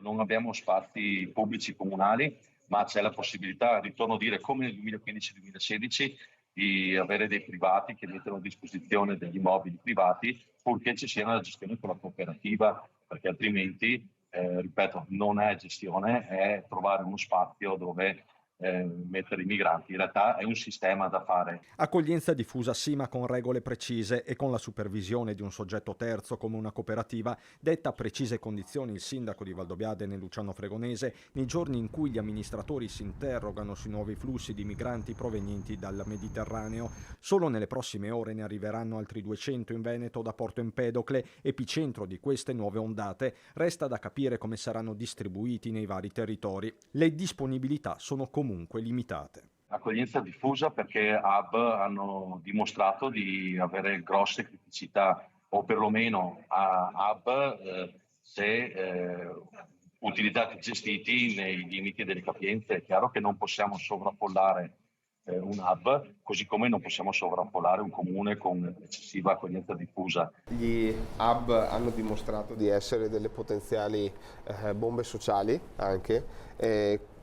non abbiamo spazi pubblici comunali, ma c'è la possibilità, ritorno a dire, come nel 2015-2016, di avere dei privati che mettono a disposizione degli immobili privati, purché ci sia una gestione con la cooperativa, perché altrimenti, ripeto, non è gestione, è trovare uno spazio dove mettere i migranti. In realtà è un sistema da fare. Accoglienza diffusa sì, ma con regole precise e con la supervisione di un soggetto terzo come una cooperativa, detta a precise condizioni il sindaco di Valdobbiadene Luciano Fregonese nei giorni in cui gli amministratori si interrogano sui nuovi flussi di migranti provenienti dal Mediterraneo. Solo nelle prossime ore ne arriveranno altri 200 in Veneto da Porto Empedocle, epicentro di queste nuove ondate. Resta da capire come saranno distribuiti nei vari territori. Le disponibilità sono comunque limitate. Accoglienza diffusa perché hub hanno dimostrato di avere grosse criticità, o perlomeno a hub se utilizzati e gestiti nei limiti delle capienze. È chiaro che non possiamo sovraffollare un hub, così come non possiamo sovraffollare un comune con eccessiva accoglienza diffusa. Gli hub hanno dimostrato di essere delle potenziali bombe sociali anche.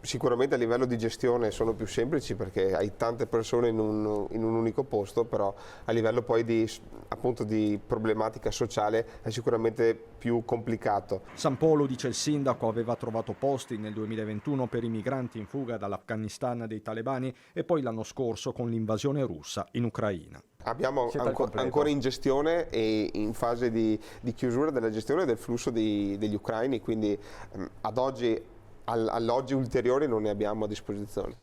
Sicuramente a livello di gestione sono più semplici perché hai tante persone in un unico posto, però a livello poi appunto di problematica sociale è sicuramente più complicato. San Polo, dice il sindaco, aveva trovato posti nel 2021 per i migranti in fuga dall'Afghanistan dei talebani e poi l'anno scorso con l'invasione russa in Ucraina. Abbiamo ancora in gestione e in fase di chiusura della gestione del flusso degli ucraini, quindi ad oggi, alloggi ulteriori non ne abbiamo a disposizione.